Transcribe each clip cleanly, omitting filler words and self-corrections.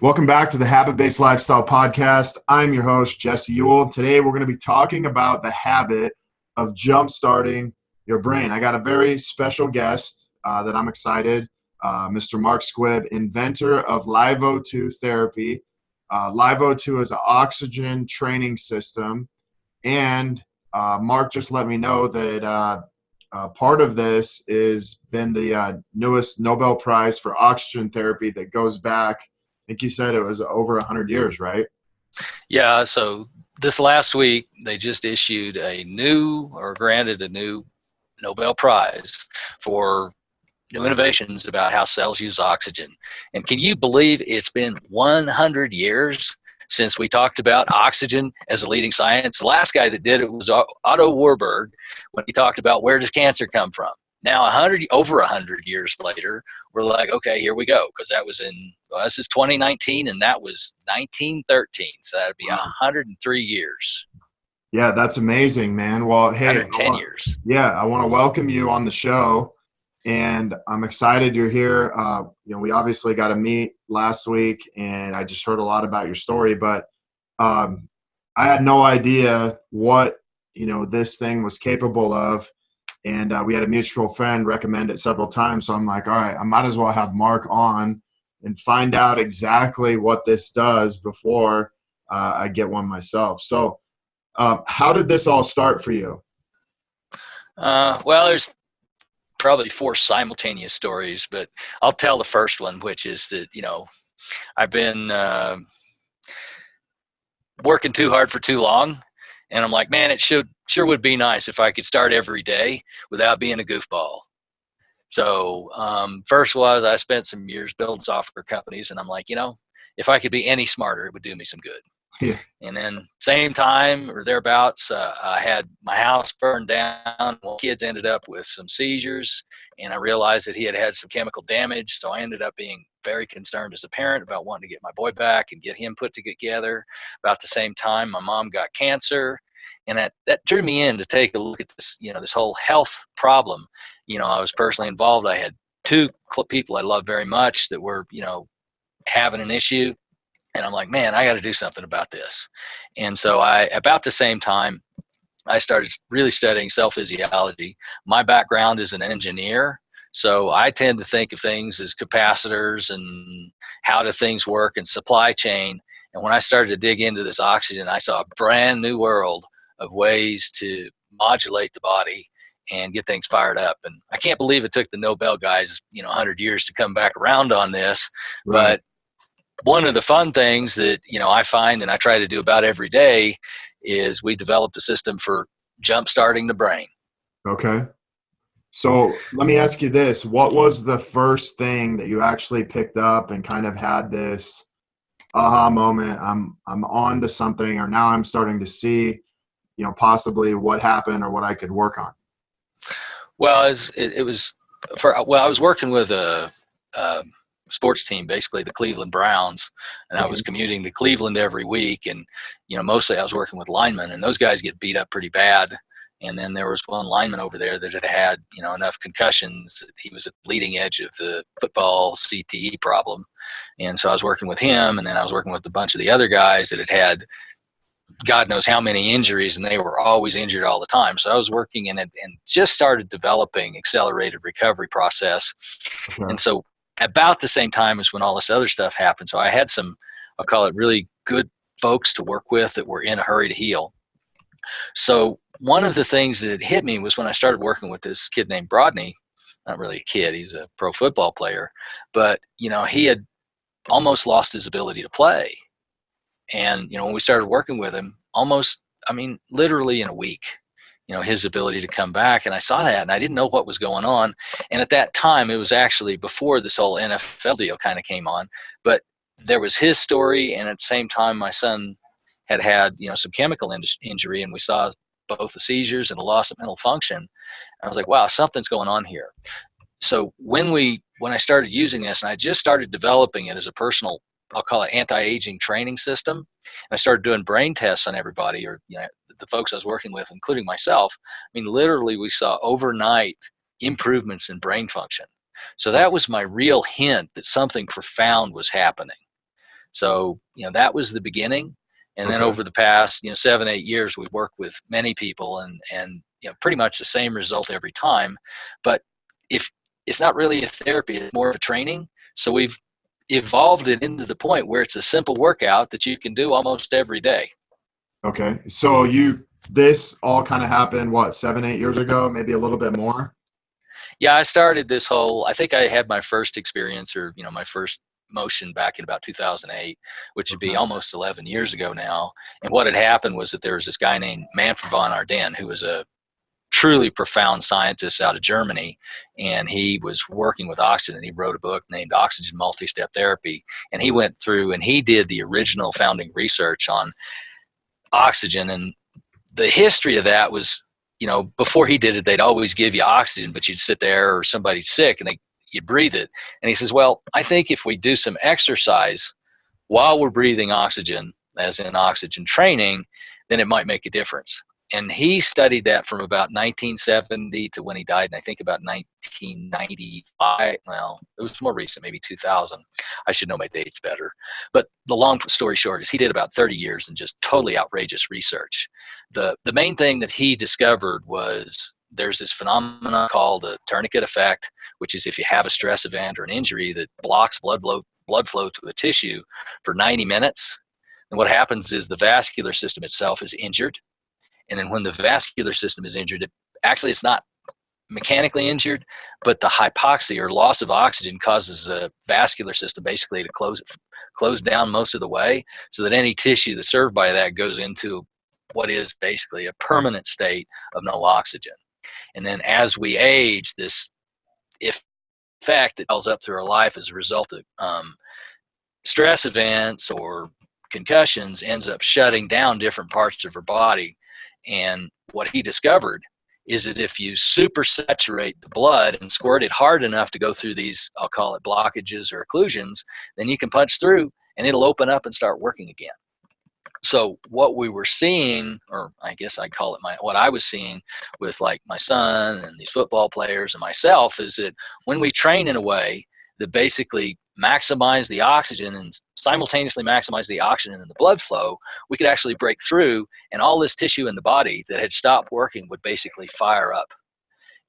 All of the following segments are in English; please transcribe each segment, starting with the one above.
Welcome back to the Habit-Based Lifestyle Podcast. I'm your host, Jesse Ewell. Today, we're going to be talking about the habit of jump-starting your brain. I got a very special guest that I'm excited, Mr. Mark Squibb, inventor of LiveO2 therapy. LiveO2 is an oxygen training system, and Mark just let me know that part of this has been the newest Nobel Prize for oxygen therapy that goes back, I think you said it was over 100 years, right? Yeah, so this last week, they just granted a new Nobel Prize for new innovations about how cells use oxygen. And can you believe it's been 100 years since we talked about oxygen as a leading science? The last guy that did it was Otto Warburg when he talked about where does cancer come from. Now, over 100 years later, we're like, okay, here we go, because this is 2019, and that was 1913, so that'd be 103 years. Yeah, that's amazing, man. Well, hey, 110 years. Yeah, I want to welcome you on the show, and I'm excited you're here. We obviously got to meet last week, and I just heard a lot about your story, but I had no idea what this thing was capable of. And we had a mutual friend recommend it several times. So I'm like, all right, I might as well have Mark on and find out exactly what this does before I get one myself. So how did this all start for you? Well, there's probably four simultaneous stories, but I'll tell the first one, which is that, I've been working too hard for too long. And I'm like, man, it sure would be nice if I could start every day without being a goofball. So first was I spent some years building software companies, and I'm like, if I could be any smarter, it would do me some good. Yeah. And then same time or thereabouts, I had my house burned down. Well, kids ended up with some seizures, and I realized that he had had some chemical damage. So I ended up being very concerned as a parent about wanting to get my boy back and get him put together. About the same time, my mom got cancer, and that drew me in to take a look at this, this whole health problem. I was personally involved. I had two people I loved very much that were, having an issue. And I'm like, man, I got to do something about this. And so about the same time, I started really studying cell physiology. My background is an engineer, so I tend to think of things as capacitors and how do things work and supply chain. And when I started to dig into this oxygen, I saw a brand new world of ways to modulate the body and get things fired up. And I can't believe it took the Nobel guys, 100 years to come back around on this. Right. But one of the fun things that, I find and I try to do about every day is we developed a system for jump-starting the brain. Okay. So let me ask you this. What was the first thing that you actually picked up and kind of had this aha moment? I'm on to something, or now I'm starting to see, possibly what happened or what I could work on. Well, I was working with a sports team, basically the Cleveland Browns, and I was commuting to Cleveland every week, and mostly I was working with linemen, and those guys get beat up pretty bad. And then there was one lineman over there that had enough concussions that he was at the leading edge of the football CTE problem. And so I was working with him, and then I was working with a bunch of the other guys that had God knows how many injuries, and they were always injured all the time. So I was working in it and just started developing accelerated recovery process. Okay. And so about the same time as when all this other stuff happened. So I had some, I'll call it really good folks to work with that were in a hurry to heal. So one of the things that hit me was when I started working with this kid named Brodney. Not really a kid, he's a pro football player, but he had almost lost his ability to play. And when we started working with him, literally in a week, his ability to come back. And I saw that, and I didn't know what was going on. And at that time, it was actually before this whole NFL deal kind of came on. But there was his story, and at the same time, my son had some chemical injury, and we saw both the seizures and the loss of mental function. And I was like, wow, something's going on here. So when I started using this, and I just started developing it as a personal, I'll call it anti-aging training system, and I started doing brain tests on everybody, or the folks I was working with, including myself. Literally we saw overnight improvements in brain function. So that was my real hint that something profound was happening. So, that was the beginning. And then Okay. over the past, 7, 8 years, we've worked with many people and pretty much the same result every time. But if it's not really a therapy, it's more of a training. So we've evolved it into the point where it's a simple workout that you can do almost every day. Okay. So this all kind of happened, what, 7, 8 years ago, maybe a little bit more? Yeah, I started this I think I had my first experience or, my first motion back in about 2008, which would be Okay. almost 11 years ago now. And what had happened was that there was this guy named Manfred von Ardenne, who was a truly profound scientist out of Germany, and he was working with oxygen. He wrote a book named Oxygen Multi-Step Therapy, and he went through and he did the original founding research on oxygen. And the history of that was, before he did it, they'd always give you oxygen, but you'd sit there or somebody's sick and you'd breathe it. And he says, well, I think if we do some exercise while we're breathing oxygen, as in oxygen training, then it might make a difference. And he studied that from about 1970 to when he died, and I think about 1995. Well, it was more recent, maybe 2000. I should know my dates better. But the long story short is he did about 30 years in just totally outrageous research. The main thing that he discovered was there's this phenomenon called a tourniquet effect, which is if you have a stress event or an injury that blocks blood flow to a tissue for 90 minutes, and what happens is the vascular system itself is injured. And then when the vascular system is injured, it's not mechanically injured, but the hypoxia or loss of oxygen causes the vascular system basically to close down most of the way, so that any tissue that's served by that goes into what is basically a permanent state of no oxygen. And then as we age, this effect that builds up through our life as a result of stress events or concussions ends up shutting down different parts of our body. And what he discovered is that if you supersaturate the blood and squirt it hard enough to go through these, I'll call it blockages or occlusions, then you can punch through and it'll open up and start working again. So what we were seeing, or I guess I'd call it what I was seeing with like my son and these football players and myself, is that when we train in a way that basically maximize the oxygen and simultaneously maximize the oxygen in the blood flow, we could actually break through, and all this tissue in the body that had stopped working would basically fire up.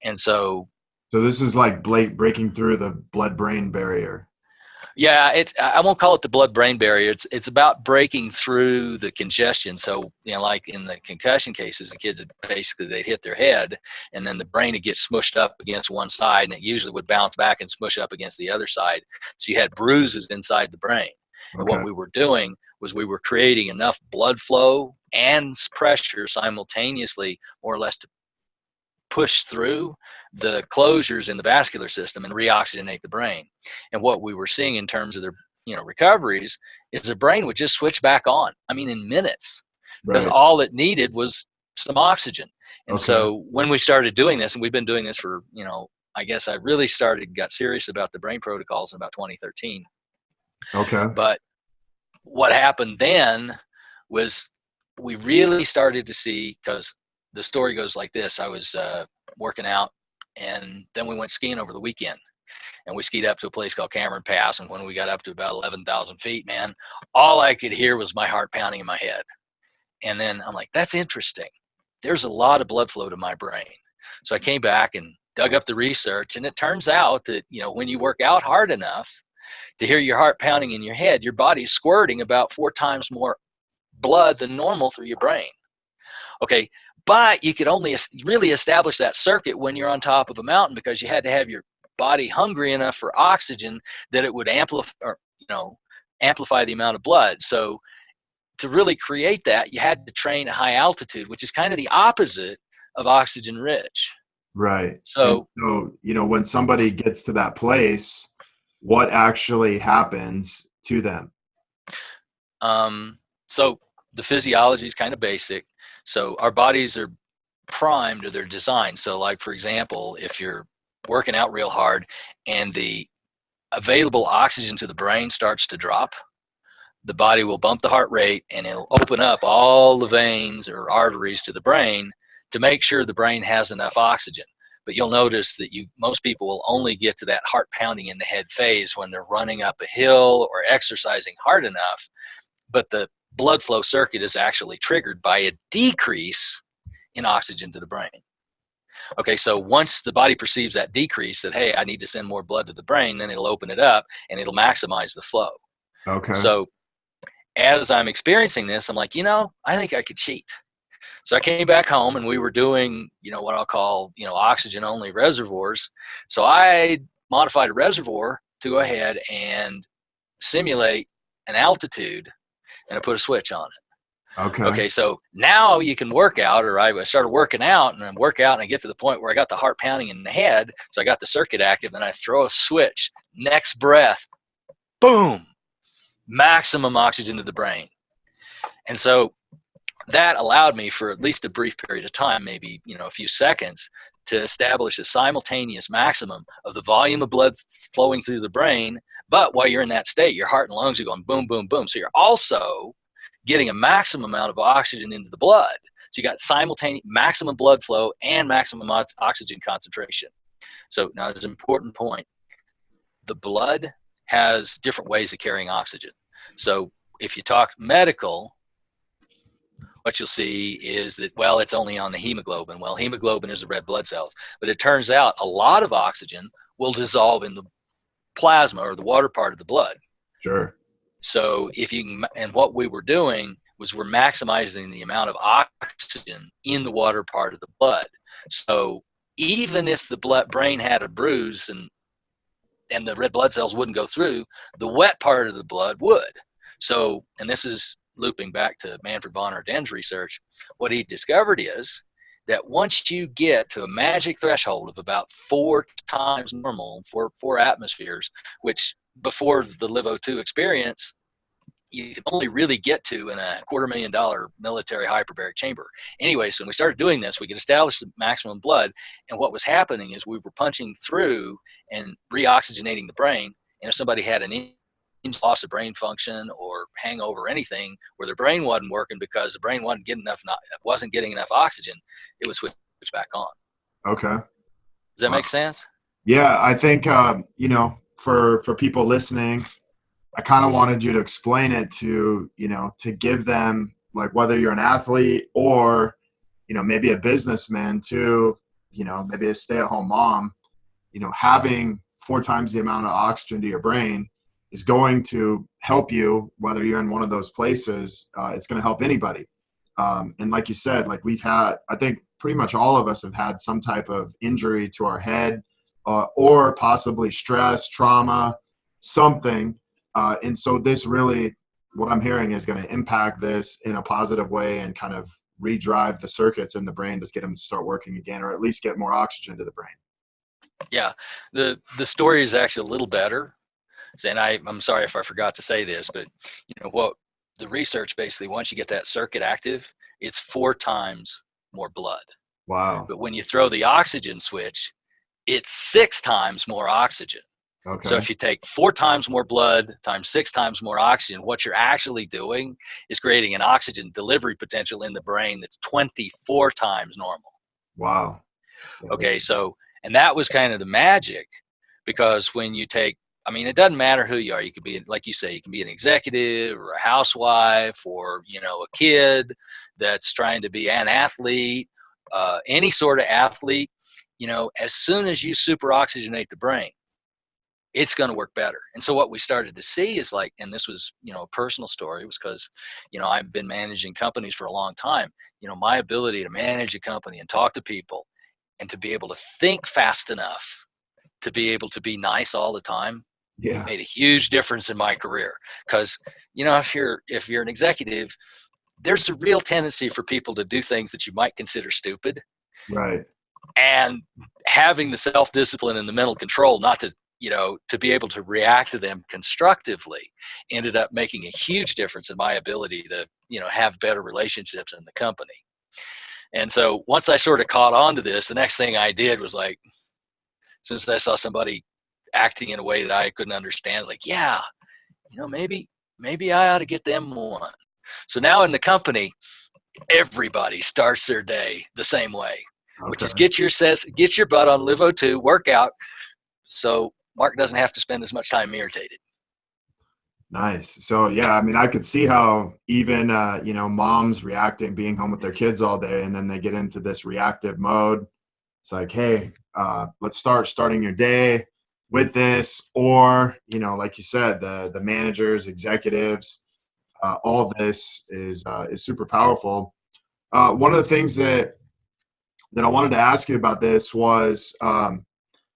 And so this is like breaking through the blood-brain barrier. yeah, I won't call it the blood-brain barrier. It's about breaking through the congestion. So, like in the concussion cases, the kids they'd hit their head, and then the brain would get smushed up against one side, and it usually would bounce back and smush up against the other side. So you had bruises inside the brain. Okay. And what we were doing was we were creating enough blood flow and pressure simultaneously, more or less, to push through the closures in the vascular system and reoxygenate the brain. And what we were seeing in terms of their recoveries is the brain would just switch back on, in minutes, because all it needed was some oxygen. And so when we started doing this, and we've been doing this for, I guess I really got serious about the brain protocols in about 2013. Okay. But what happened then was we really started to see, because the story goes like this. I was working out, and then we went skiing over the weekend, and we skied up to a place called Cameron Pass. And when we got up to about 11,000 feet, man, all I could hear was my heart pounding in my head. And then I'm like, that's interesting. There's a lot of blood flow to my brain. So I came back and dug up the research, and it turns out that, when you work out hard enough to hear your heart pounding in your head, your body's squirting about 4 times more blood than normal through your brain. Okay, but you could only really establish that circuit when you're on top of a mountain, because you had to have your body hungry enough for oxygen that it would amplify the amount of blood. So to really create that, you had to train at high altitude, which is kind of the opposite of oxygen rich. Right. So, when somebody gets to that place, what actually happens to them? So the physiology is kind of basic. So our bodies are primed, or they're designed. So like, for example, if you're working out real hard and the available oxygen to the brain starts to drop, the body will bump the heart rate, and it'll open up all the veins or arteries to the brain to make sure the brain has enough oxygen. but you'll notice that most people will only get to that heart pounding in the head phase when they're running up a hill or exercising hard enough. But the blood flow circuit is actually triggered by a decrease in oxygen to the brain. Okay, so once the body perceives that decrease, that, hey, I need to send more blood to the brain, then it'll open it up and it'll maximize the flow. Okay. So as I'm experiencing this, I'm like, I think I could cheat. So I came back home and we were doing, what I'll call, oxygen only reservoirs. So I modified a reservoir to go ahead and simulate an altitude, and I put a switch on it. Okay, so now you can work out, or I started working out and I get to the point where I got the heart pounding in the head. So I got the circuit active and I throw a switch, next breath, boom, maximum oxygen to the brain. And so that allowed me for at least a brief period of time, maybe, a few seconds, to establish a simultaneous maximum of the volume of blood flowing through the brain. But while you're in that state, your heart and lungs are going boom, boom, boom. So you're also getting a maximum amount of oxygen into the blood. So you got simultaneous maximum blood flow and maximum oxygen concentration. So now there's an important point. The blood has different ways of carrying oxygen. So if you talk medical, what you'll see is that, well, it's only on the hemoglobin. Well, hemoglobin is the red blood cells. But it turns out a lot of oxygen will dissolve in the plasma, or the water part of the blood. Sure. So and what we were doing was we're maximizing the amount of oxygen in the water part of the blood. So even if the brain had a bruise and the red blood cells wouldn't go through, the wet part of the blood would. So, and this is looping back to Manfred von Ardenn's research, what he discovered is that once you get to a magic threshold of about 4 times normal, four atmospheres, which before the LiVO2 experience, you can only really get to in a $250,000 military hyperbaric chamber. Anyway, so when we started doing this, we could establish the maximum blood. And what was happening is we were punching through and reoxygenating the brain. And if somebody had an loss of brain function or hangover or anything where the brain wasn't working because the brain wasn't getting enough oxygen, it would switch back on. Okay. Does that make sense? Yeah, I think for people listening, I kind of wanted you to explain it to give them, like, whether you're an athlete or maybe a businessman too, maybe a stay-at-home mom, having 4 times the amount of oxygen to your brain is going to help you, whether you're in one of those places. It's going to help anybody. And like you said, like, I think pretty much all of us have had some type of injury to our head, or possibly stress, trauma, something. And so this really, what I'm hearing, is going to impact this in a positive way and kind of redrive the circuits in the brain to get them to start working again, or at least get more oxygen to the brain. Yeah. The story is actually a little better. And I'm sorry if I forgot to say this, but what the research basically, once you get that circuit active, it's 4 times more blood. Wow. But when you throw the oxygen switch, it's 6 times more oxygen. Okay. So if you take 4 times more blood times 6 times more oxygen, what you're actually doing is creating an oxygen delivery potential in the brain that's 24 times normal. Wow. Okay, so, and that was kind of the magic, because when you take, it doesn't matter who you are. You could be, like you say, you can be an executive or a housewife, or, a kid that's trying to be an athlete, any sort of athlete. As soon as you super oxygenate the brain, it's going to work better. And so what we started to see is, like, and this was, a personal story, was because, I've been managing companies for a long time. My ability to manage a company and talk to people and to be able to think fast enough to be able to be nice all the time, made a huge difference in my career. Because, if you're an executive, there's a real tendency for people to do things that you might consider stupid. Right. And having the self-discipline and the mental control not to, to be able to react to them constructively ended up making a huge difference in my ability to, have better relationships in the company. And so once I sort of caught on to this, the next thing I did was, like, since I saw somebody acting in a way that I couldn't understand, I was like, yeah, maybe I ought to get them one. So now in the company, everybody starts their day the same way. which Okay. is get your butt on Live O2, work out, so Mark doesn't have to spend as much time irritated. Nice. So yeah, I mean, I could see how even moms reacting, being home with their kids all day, and then they get into this reactive mode. It's like, hey, let's starting your day with this, or like you said, the managers, executives, all of this is super powerful. One of the things that I wanted to ask you about this was,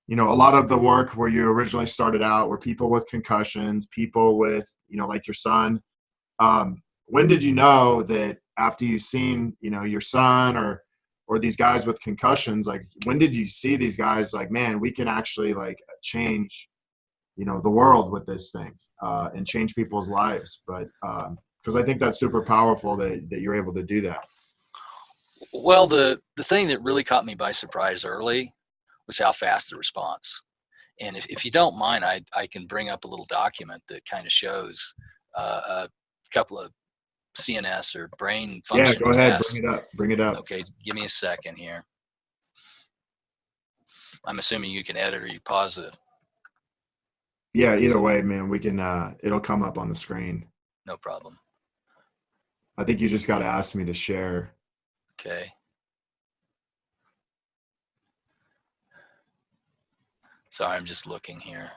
a lot of the work where you originally started out were people with concussions, people with, like your son. When did you know that after you've seen, your son or these guys with concussions, like when did you see these guys like, man, we can actually like change, the world with this thing and change people's lives? But because I think that's super powerful that you're able to do that. Well, the thing that really caught me by surprise early was how fast the response. And if you don't mind, I can bring up a little document that kind of shows a couple of CNS or brain Yeah, function go ahead, tests. bring it up. Okay, give me a second here. I'm assuming you can edit or you pause it. Yeah, either way, man, we can, it'll come up on the screen. No problem. I think you just got to ask me to share. Okay. Sorry, I'm just looking here.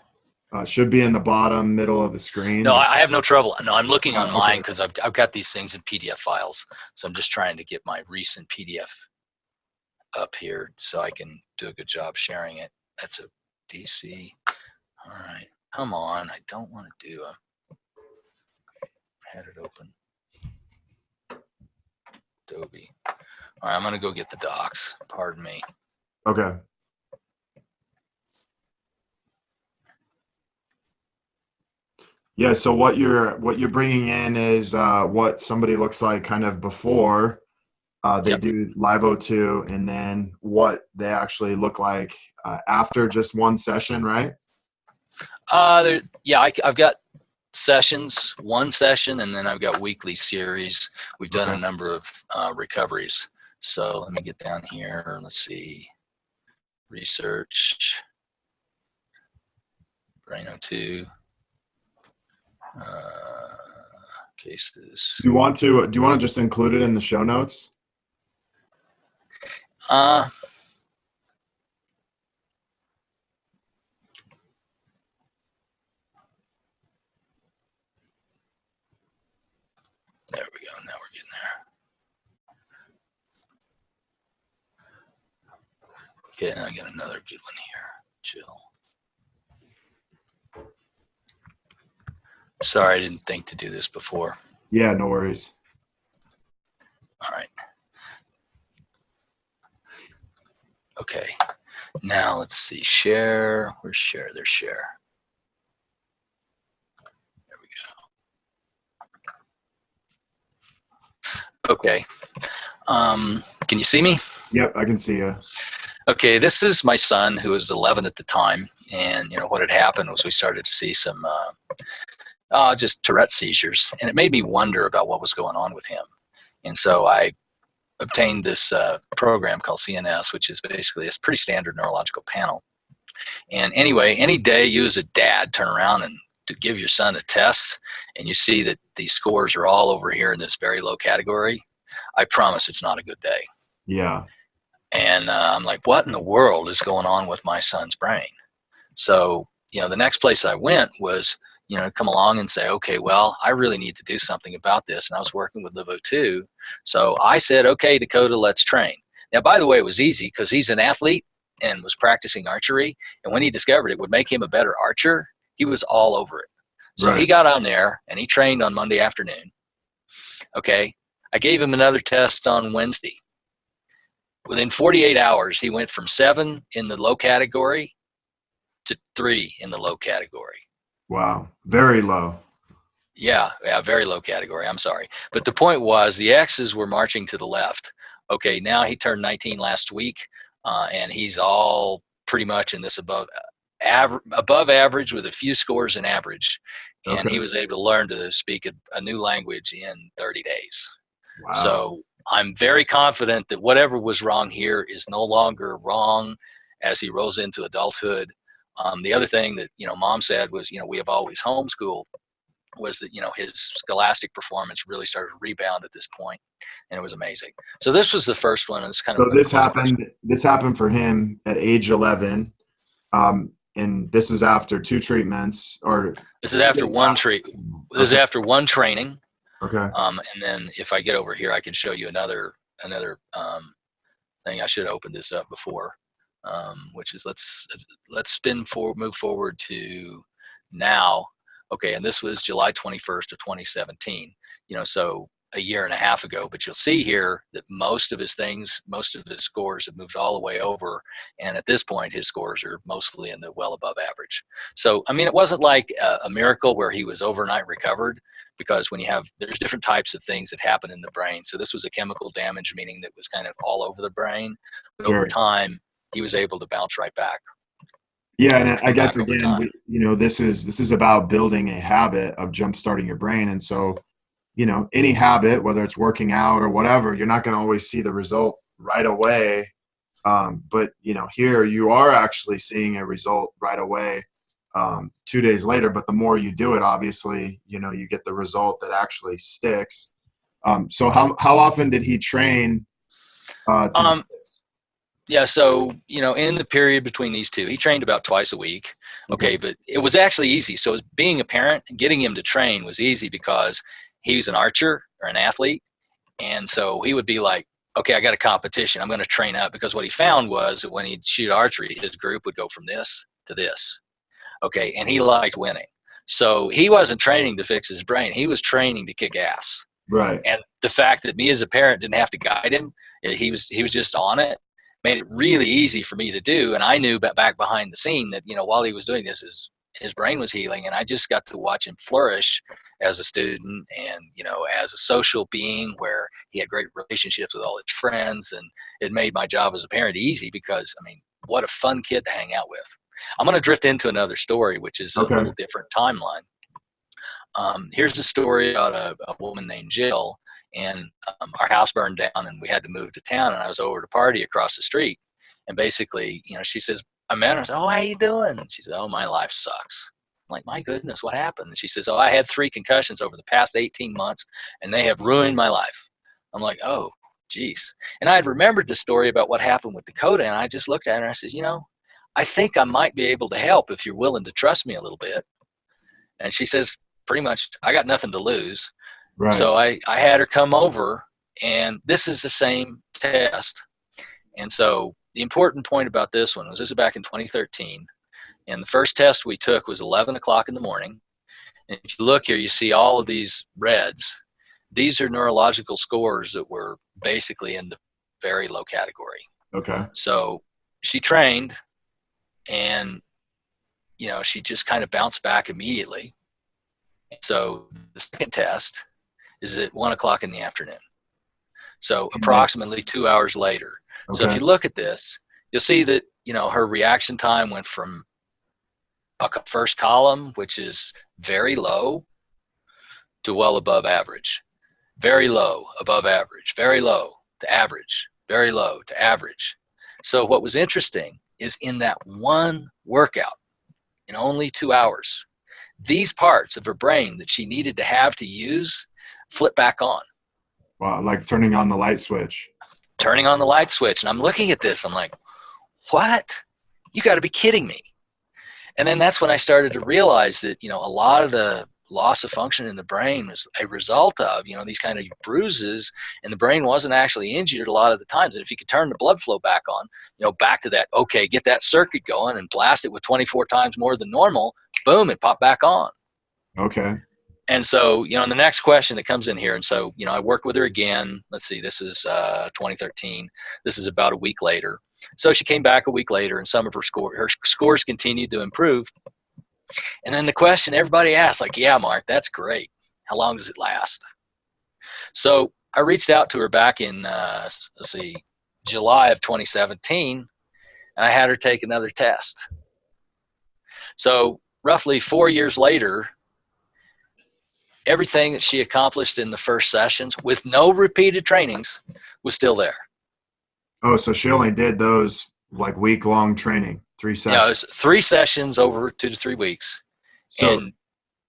Should be in the bottom middle of the screen. No, I have no trouble. No, I'm looking on mine Okay. because I've got these things in PDF files. So I'm just trying to get my recent PDF up here so I can do a good job sharing it. That's a DC. All right. Come on. I don't want to do a. Had it open. Adobe. All right. I'm going to go get the docs. Pardon me. Okay. Yeah, so what you're bringing in is what somebody looks like kind of before they do Live O2, and then what they actually look like after just one session, right? I've got sessions, one session, and then I've got weekly series. We've done a number of recoveries. So let me get down here. Let's see. Research. Brain O2. Cases. Do you want to just include it in the show notes? There we go. Now we're getting there. Okay, I got another good one here. Chill. Sorry, I didn't think to do this before. Yeah, no worries. All right. Okay. Now let's see. Share. Where's share? There's share. There we go. Okay. Can you see me? Yep, I can see you. Okay, this is my son who was 11 at the time, and what had happened was we started to see some just Tourette seizures, and it made me wonder about what was going on with him. And so I obtained this program called CNS, which is basically a pretty standard neurological panel. And anyway, any day you as a dad turn around and to give your son a test, and you see that these scores are all over here in this very low category, I promise it's not a good day. Yeah. And I'm like, what in the world is going on with my son's brain? So, the next place I went was, come along and say, okay, well, I really need to do something about this. And I was working with Live O2. So I said, okay, Dakota, let's train. Now, by the way, it was easy because he's an athlete and was practicing archery. And when he discovered it would make him a better archer, he was all over it. So he got on there and he trained on Monday afternoon. Okay. I gave him another test on Wednesday. Within 48 hours, he went from 7 in the low category to 3 in the low category. Wow. Very low. Yeah, very low category. I'm sorry. But the point was the X's were marching to the left. Okay, now he turned 19 last week, and he's all pretty much in this above average with a few scores in average. And he was able to learn to speak a new language in 30 days. Wow. So I'm very confident that whatever was wrong here is no longer wrong as he rolls into adulthood. The other thing that, mom said was, we have always homeschooled, was that, his scholastic performance really started to rebound at this point, and it was amazing. So this was the first one. And it's kind of So this happened for him at age 11. And this is after 2 treatments, or this is after one treat. This is after one training. Okay. And then if I get over here, I can show you another thing. I should have opened this up before, which is let's move forward to now. Okay, and this was July 21st of 2017. So a year and a half ago. But you'll see here that most of his scores have moved all the way over, and at this point, his scores are mostly in the well above average. So it wasn't like a miracle where he was overnight recovered, because there's different types of things that happen in the brain. So this was a chemical damage, meaning that was kind of all over the brain. But over time, he was able to bounce right back. Yeah, and I guess again, this is about building a habit of jumpstarting your brain. And so, any habit, whether it's working out or whatever, you're not going to always see the result right away. But here you are actually seeing a result right away, 2 days later. But the more you do it, obviously, you get the result that actually sticks. So how often did he train? Yeah, so, in the period between these two, he trained about twice a week. Okay, but it was actually easy. So being a parent, getting him to train was easy because he was an archer or an athlete. And so he would be like, okay, I got a competition. I'm going to train up, because what he found was that when he'd shoot archery, his group would go from this to this. Okay, and he liked winning. So he wasn't training to fix his brain. He was training to kick ass. Right. And the fact that me as a parent didn't have to guide him, he was just on it, made it really easy for me to do. And I knew back behind the scene that, while he was doing this, his brain was healing. And I just got to watch him flourish as a student and, as a social being, where he had great relationships with all his friends. And it made my job as a parent easy, because, what a fun kid to hang out with. I'm going to drift into another story, which is a little different timeline. Here's a story about a woman named Jill. And our house burned down, and we had to move to town. And I was over at a party across the street, and basically, she says, I met her. I said, "Oh, how you doing?" And she said, "Oh, my life sucks." I'm like, "My goodness, what happened?" And she says, "Oh, I had 3 concussions over the past 18 months, and they have ruined my life." I'm like, "Oh, geez." And I had remembered the story about what happened with Dakota, and I just looked at her and I said, "I think I might be able to help if you're willing to trust me a little bit." And she says, pretty much, I got nothing to lose. Right. So I had her come over, and this is the same test. And so the important point about this one was, this is back in 2013. And the first test we took was 11 o'clock in the morning. And if you look here, you see all of these reds. These are neurological scores that were basically in the very low category. Okay. So she trained, and, she just kind of bounced back immediately. So the second test is at 1 o'clock in the afternoon. So approximately 2 hours later. Okay. So if you look at this, you'll see that, her reaction time went from a first column, which is very low, to well above average. Very low, above average, very low to average, very low to average. So what was interesting is, in that one workout, in only 2 hours, these parts of her brain that she needed to have to use flip back on. Wow, like turning on the light switch. Turning on the light switch. And I'm looking at this, I'm like, what? You got to be kidding me. And then that's when I started to realize that, a lot of the loss of function in the brain was a result of, these kind of bruises, and the brain wasn't actually injured a lot of the times. And if you could turn the blood flow back on, back to that, okay, get that circuit going and blast it with 24 times more than normal, boom, it popped back on. Okay. And so, the next question that comes in here, and so, I worked with her again. Let's see, this is 2013. This is about a week later. So she came back a week later, and some of her scores continued to improve. And then the question everybody asks, like, yeah, Mark, that's great. How long does it last? So I reached out to her back in, July of 2017, and I had her take another test. So roughly 4 years later, everything that she accomplished in the first sessions with no repeated trainings was still there. Oh, so she only did those like week-long training, 3 Yeah, it sessions. was 3 sessions over 2 to 3 weeks. So, And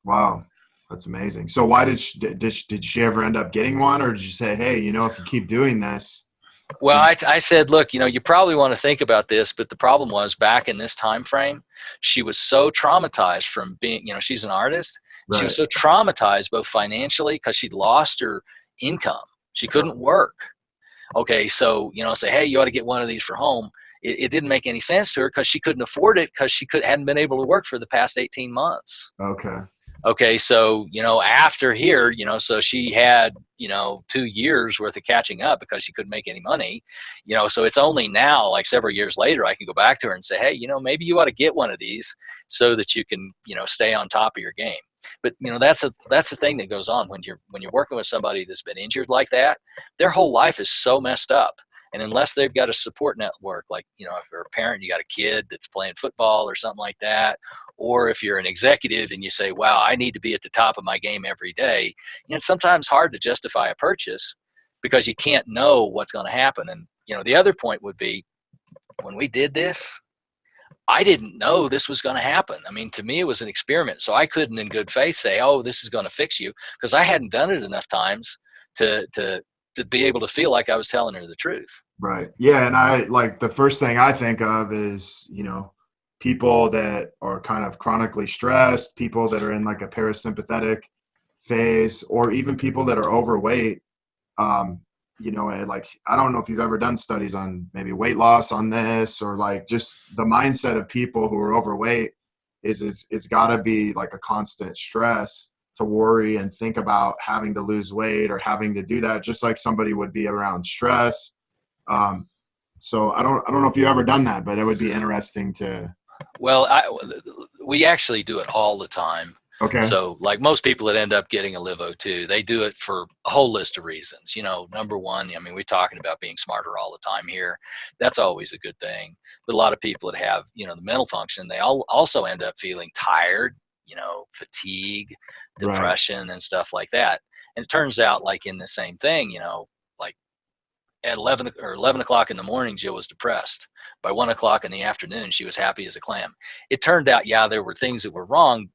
wow, that's amazing. So why did she ever end up getting one, or did you say, hey, if you keep doing this? well, I said, look, you probably want to think about this, but the problem was back in this time frame, she was so traumatized from being, she's an artist. She was Right. so traumatized both financially because she'd lost her income. She couldn't work. Okay, so say, hey, you ought to get one of these for home. It didn't make any sense to her because she couldn't afford it because hadn't been able to work for the past 18 months. Okay. Okay, so after here, so she had 2 years worth of catching up because she couldn't make any money. So it's only now, like several years later, I can go back to her and say, hey, maybe you ought to get one of these so that you can stay on top of your game. But that's the thing that goes on when you're working with somebody that's been injured like that. Their whole life is so messed up. And unless they've got a support network, like, if you're a parent, you got a kid that's playing football or something like that, or if you're an executive and you say, wow, I need to be at the top of my game every day, it's sometimes hard to justify a purchase because you can't know what's going to happen. And, the other point would be when we did this, I didn't know this was going to happen. I mean, to me, it was an experiment. So I couldn't in good faith say, oh, this is going to fix you, because I hadn't done it enough times to be able to feel like I was telling her the truth. Right. Yeah. And I like the first thing I think of is, people that are kind of chronically stressed, people that are in like a parasympathetic phase, or even people that are overweight. And like, I don't know if you've ever done studies on maybe weight loss on this, or like just the mindset of people who are overweight is it's got to be like a constant stress to worry and think about having to lose weight or having to do that, just like somebody would be around stress. So I don't know if you've ever done that, but it would be interesting to. Well, we actually do it all the time. Okay. So like most people that end up getting a LiveO2, they do it for a whole list of reasons. Number one, I mean, we're talking about being smarter all the time here. That's always a good thing. But a lot of people that have, the mental function, they also end up feeling tired, fatigue, Right. depression, and stuff like that. And it turns out, like in the same thing, like at 11 o'clock in the morning, Jill was depressed. By 1 o'clock in the afternoon, she was happy as a clam. It turned out, yeah, there were things that were wrong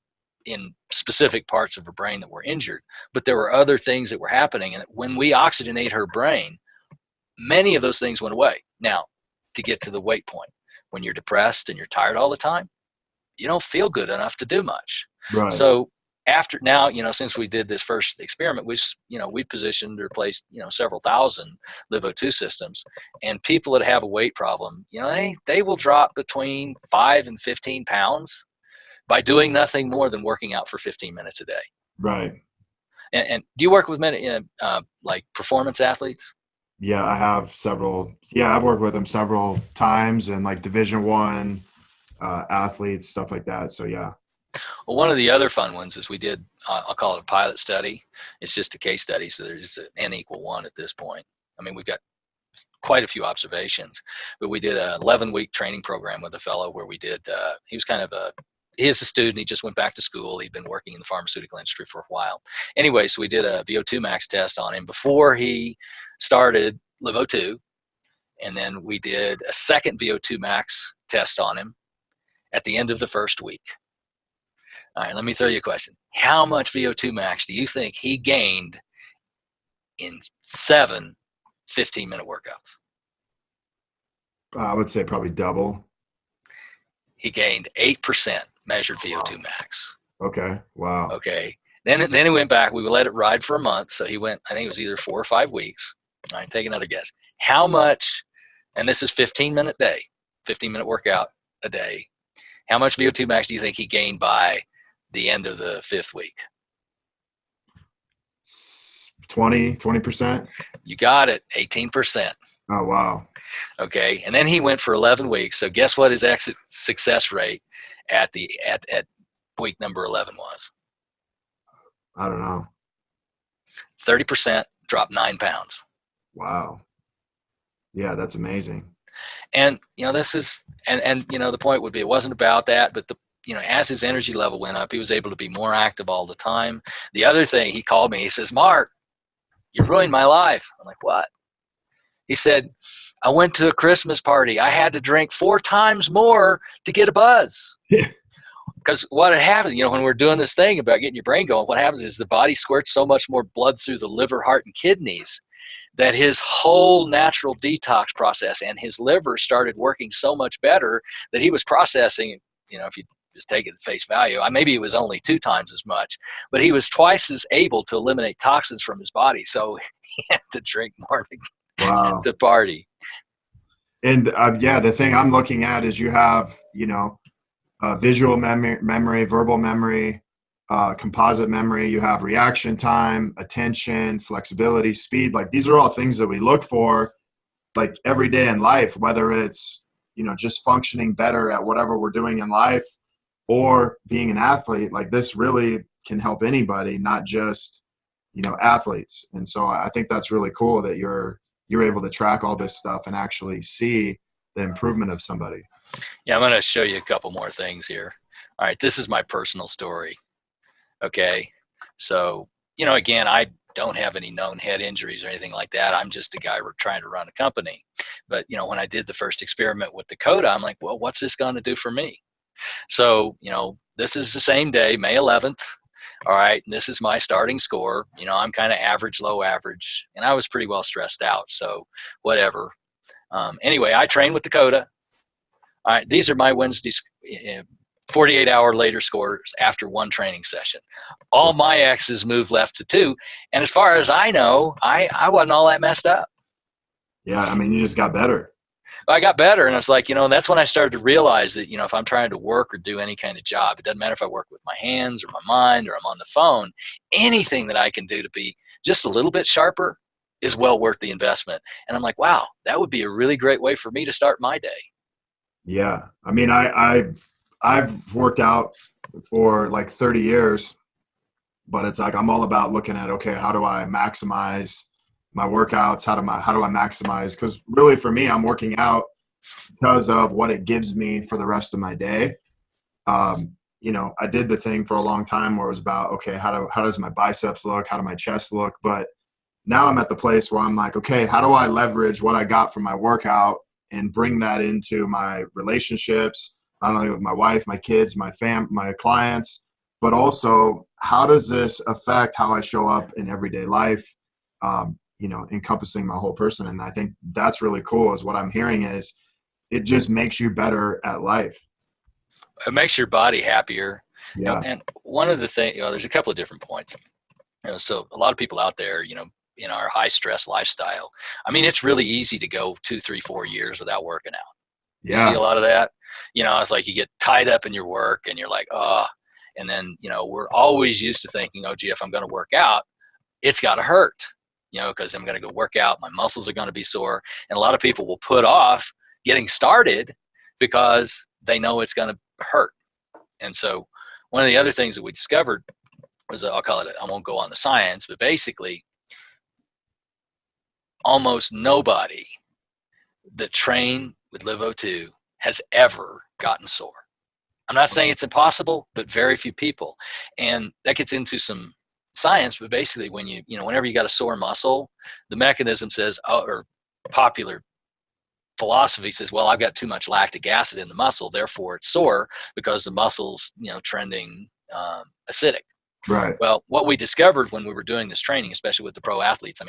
in specific parts of her brain that were injured, but there were other things that were happening. And when we oxygenate her brain, many of those things went away. Now, to get to the weight point, when you're depressed and you're tired all the time, you don't feel good enough to do much. Right. So after now, since we did this first experiment, we positioned or placed, several thousand LiveO2 systems, and people that have a weight problem, they will drop between 5 and 15 pounds by doing nothing more than working out for 15 minutes a day. Right. And do you work with many, like performance athletes? Yeah, I have several. Yeah, I've worked with them several times, and like Division 1 athletes, stuff like that. So yeah. Well, one of the other fun ones is we did, I'll call it a pilot study. It's just a case study, so there's an N equal 1 at this point. I mean, we've got quite a few observations, but we did an 11-week training program with a fellow where we did, he was kind of he is a student. He just went back to school. He'd been working in the pharmaceutical industry for a while. Anyway, so we did a VO2 max test on him before he started LiveO2. And then we did a second VO2 max test on him at the end of the first week. All right, let me throw you a question. How much VO2 max do you think he gained in 7 15-minute workouts? I would say probably double. He gained 8% measured VO2 max. Okay. Wow. Okay. Then he went back. We let it ride for a month. So he went, I think it was either 4 or 5 weeks. All right, take another guess. How much, and this is 15-minute day, 15-minute workout a day. How much VO2 max do you think he gained by the end of the 5th week? 20%. You got it, 18%. Oh, wow. Okay, and then he went for 11 weeks. So guess what his exit success rate at week number 11 was? I don't know. 30%, dropped 9 pounds. Wow. Yeah, that's amazing. And this is, and the point would be, it wasn't about that, but as his energy level went up, he was able to be more active all the time. The other thing, he called me, he says, Mark, you ruined my life. I'm like, what? He said, I went to a Christmas party. I had to drink 4 times more to get a buzz. Because what had happened, when we're doing this thing about getting your brain going, what happens is the body squirts so much more blood through the liver, heart, and kidneys that his whole natural detox process and his liver started working so much better that he was processing, if you just take it at face value, maybe it was only 2 times as much, but he was twice as able to eliminate toxins from his body. So he had to drink more to party. And the thing I'm looking at is you have, visual memory, verbal memory, composite memory. You have reaction time, attention, flexibility, speed. Like these are all things that we look for like every day in life, whether it's, just functioning better at whatever we're doing in life or being an athlete. Like this really can help anybody, not just, athletes. And so I think that's really cool that you're able to track all this stuff and actually see the improvement of somebody. Yeah, I'm going to show you a couple more things here. All right, this is my personal story. Okay, so, again, I don't have any known head injuries or anything like that. I'm just a guy trying to run a company. But, when I did the first experiment with Dakota, I'm like, well, what's this going to do for me? So, this is the same day, May 11th. All right, and this is my starting score. I'm kind of average, low average, and I was pretty well stressed out. So whatever. Anyway, I trained with Dakota. All right, these are my Wednesdays, 48-hour later scores after 1 training session. All my X's moved left to 2. And as far as I know, I wasn't all that messed up. Yeah, you just got better. I got better, and it's like, that's when I started to realize that, if I'm trying to work or do any kind of job, it doesn't matter if I work with my hands or my mind or I'm on the phone, anything that I can do to be just a little bit sharper is well worth the investment. And I'm like, wow, that would be a really great way for me to start my day. Yeah. I've worked out for like 30 years, but it's like I'm all about looking at, okay, how do I maximize my workouts? How do I maximize? Because really for me, I'm working out because of what it gives me for the rest of my day. I did the thing for a long time where it was about, okay, how does my biceps look? How do my chest look? But now I'm at the place where I'm like, okay, how do I leverage what I got from my workout and bring that into my relationships, not only with my wife, my kids, my clients, but also how does this affect how I show up in everyday life, encompassing my whole person. And I think that's really cool is what I'm hearing is it just makes you better at life. It makes your body happier. Yeah. And one of the things, there's a couple of different points. So a lot of people out there, in our high stress lifestyle, it's really easy to go 2, 3, 4 years without working out. You see a lot of that. It's like you get tied up in your work and you're like, oh, and then, we're always used to thinking, oh, gee, if I'm going to work out, it's got to hurt, because I'm going to go work out. My muscles are going to be sore. And a lot of people will put off getting started because they know it's going to hurt. And so one of the other things that we discovered was, I'll call it, I won't go on the science, but basically almost nobody that trained with Live O2 has ever gotten sore. I'm not saying it's impossible, but very few people. And that gets into some science, but basically when whenever you got a sore muscle, the mechanism says, or popular philosophy says, well, I've got too much lactic acid in the muscle, therefore it's sore because the muscle's, trending acidic. Right. Well, what we discovered when we were doing this training, especially with the pro athletes,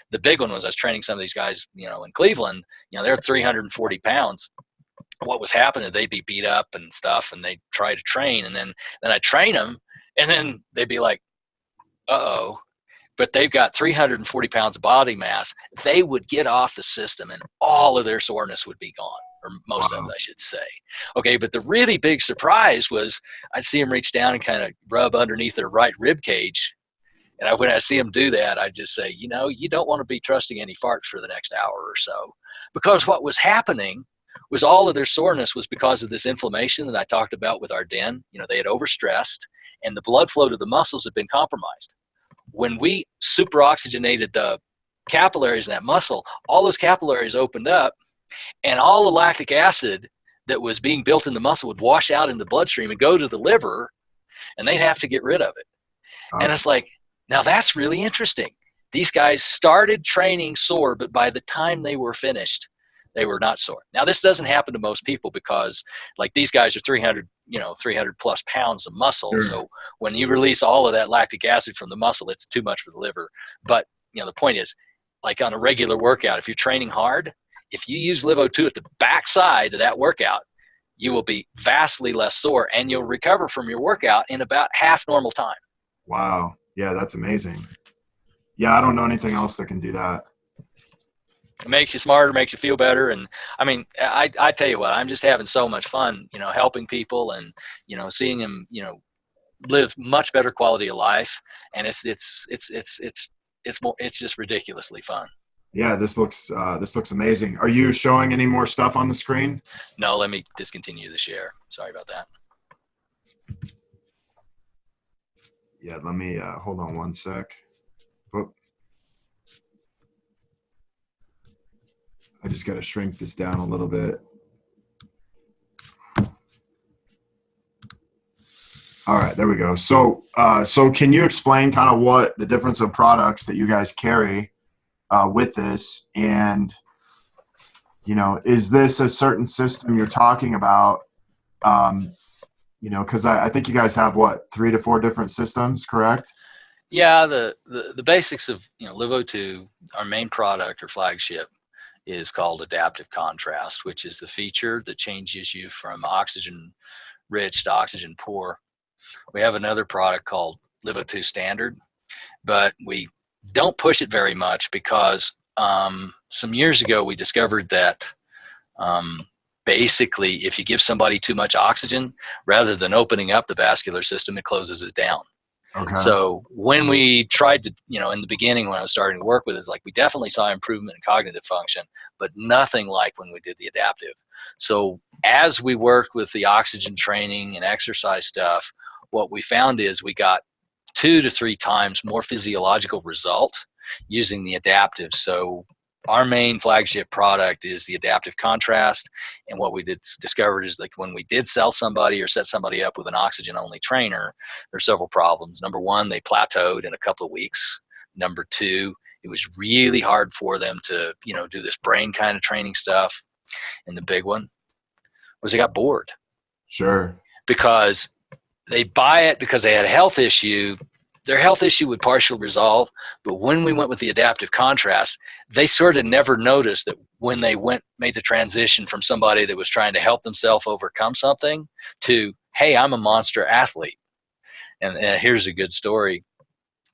the big one was I was training some of these guys, in Cleveland, they're 340 pounds. What was happening, they'd be beat up and stuff, and they'd try to train, and then I train them, and then they'd be like, uh-oh, but they've got 340 pounds of body mass. They would get off the system, and all of their soreness would be gone, or most of it, I should say. Okay, but the really big surprise was I'd see them reach down and kind of rub underneath their right rib cage, and when I see them do that, I'd just say, you don't want to be trusting any farts for the next hour or so, because what was happening was all of their soreness was because of this inflammation that I talked about with our den. They had overstressed, and the blood flow to the muscles had been compromised. When we super oxygenated the capillaries in that muscle, all those capillaries opened up, and all the lactic acid that was being built in the muscle would wash out in the bloodstream and go to the liver, and they'd have to get rid of it. And it's like, now that's really interesting. These guys started training sore, but by the time they were finished, they were not sore. Now, this doesn't happen to most people because, like, these guys are 300 plus pounds of muscle. Sure. So when you release all of that lactic acid from the muscle, it's too much for the liver. But, the point is, like on a regular workout, if you're training hard, if you use LiveO2 at the backside of that workout, you will be vastly less sore, and you'll recover from your workout in about half normal time. Wow. Yeah, that's amazing. Yeah, I don't know anything else that can do that. It makes you smarter, makes you feel better. And I mean, I tell you what, I'm just having so much fun, helping people and, seeing them, live much better quality of life. And it's just ridiculously fun. Yeah, this looks amazing. Are you showing any more stuff on the screen? No, let me discontinue the share. Sorry about that. Yeah, let me hold on one sec. Oh. I just got to shrink this down a little bit. All right, there we go. So can you explain kind of what the difference of products that you guys carry with this? And, is this a certain system you're talking about? Because I think you guys have, 3 to 4 different systems, correct? Yeah, the basics of, LiveO2, our main product or flagship, is called adaptive contrast, which is the feature that changes you from oxygen rich to oxygen poor. We have another product called LiveO2 Standard, but we don't push it very much because some years ago we discovered that basically if you give somebody too much oxygen, rather than opening up the vascular system, it closes it down. Okay. So when we tried to, in the beginning when I was starting to work with it, like we definitely saw improvement in cognitive function, but nothing like when we did the adaptive. So as we worked with the oxygen training and exercise stuff, what we found is we got 2 to 3 times more physiological result using the adaptive. So our main flagship product is the adaptive contrast. And what we discovered is like when we did sell somebody or set somebody up with an oxygen only trainer, there's several problems. Number one, they plateaued in a couple of weeks. Number two, it was really hard for them to, do this brain kind of training stuff. And the big one was they got bored. Sure. Because they buy it because they had a health issue. Their health issue would partially resolve, but when we went with the adaptive contrast, they sort of never noticed that when they made the transition from somebody that was trying to help themselves overcome something to, hey, I'm a monster athlete. And here's a good story.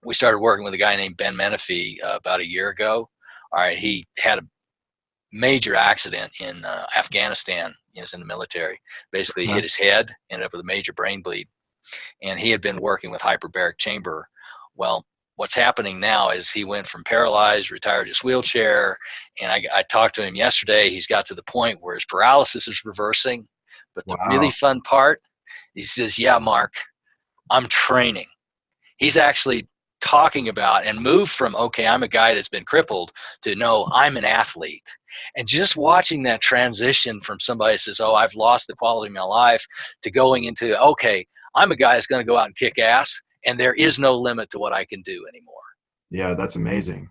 We started working with a guy named Ben Menifee about a year ago. All right, he had a major accident in Afghanistan. He was in the military. Basically, he hit his head, ended up with a major brain bleed. And he had been working with hyperbaric chamber. Well, what's happening now is he went from paralyzed, retired his wheelchair, and I talked to him yesterday. He's got to the point where his paralysis is reversing. But the really fun part, he says, yeah, Mark, I'm training. He's actually talking about and moved from, okay, I'm a guy that's been crippled to no, I'm an athlete. And just watching that transition from somebody that says, oh, I've lost the quality of my life to going into, okay, I'm a guy that's going to go out and kick ass, and there is no limit to what I can do anymore. Yeah, that's amazing.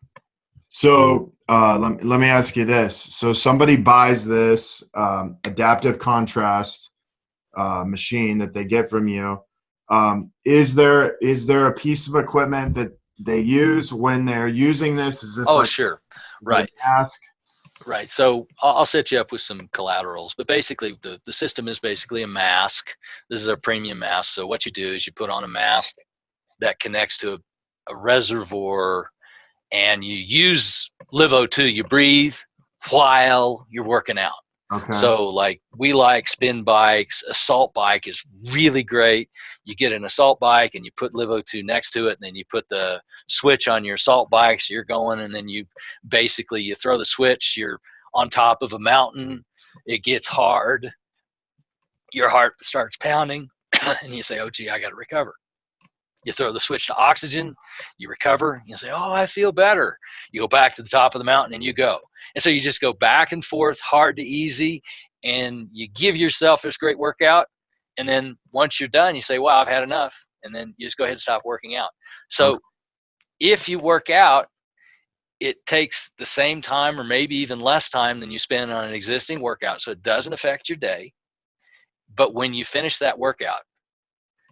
So let me ask you this. So somebody buys this adaptive contrast machine that they get from you. Is there a piece of equipment that they use when they're using this? Is this sure. Right. Mask? Right. So I'll set you up with some collaterals, but basically the system is basically a mask. This is a premium mask. So what you do is you put on a mask that connects to a reservoir, and you use LiveO2. You breathe while you're working out. Okay. So like we like spin bikes. Assault bike is really great. You get an assault bike and you put LiveO2 next to it, and then you put the switch on your assault bike. So you're going, and then you throw the switch. You're on top of a mountain. It gets hard. Your heart starts pounding and you say, oh gee, I got to recover. You throw the switch to oxygen, you recover, you say, oh, I feel better. You go back to the top of the mountain and you go. And so you just go back and forth, hard to easy. and you give yourself this great workout. And then once you're done, you say, wow, I've had enough. And then you just go ahead and stop working out. So if you work out, it takes the same time or maybe even less time than you spend on an existing workout. So it doesn't affect your day. But when you finish that workout,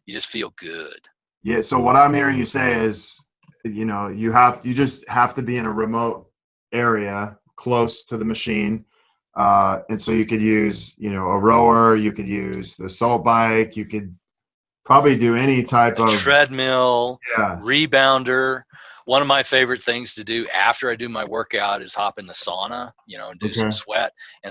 you just feel good. Yeah. So what I'm hearing you say is, you just have to be in a remote area close to the machine. And so you could use, a rower, you could use the salt bike, you could probably do any type of treadmill, rebounder. One of my favorite things to do after I do my workout is hop in the sauna, and do some sweat. And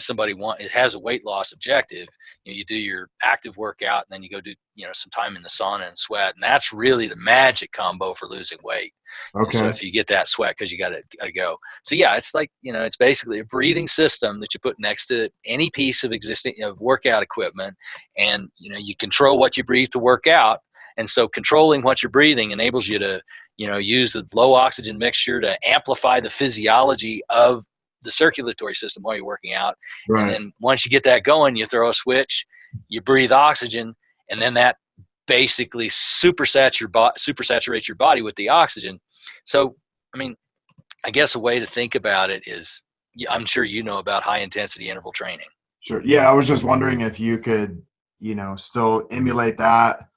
it has a weight loss objective. You do your active workout and then you go do, some time in the sauna and sweat. And that's really the magic combo for losing weight. Okay. So if you get that sweat, because you got to go. So yeah, it's like, it's basically a breathing system that you put next to any piece of existing workout equipment. And, you control what you breathe to work out. And so controlling what you're breathing enables you to, use the low oxygen mixture to amplify the physiology of the circulatory system while you're working out. Right. And then once you get that going, you throw a switch, you breathe oxygen, and then that basically supersaturates your body with the oxygen. So, I guess a way to think about it is, I'm sure you know about high intensity interval training. Sure. Yeah. I was just wondering if you could, still emulate that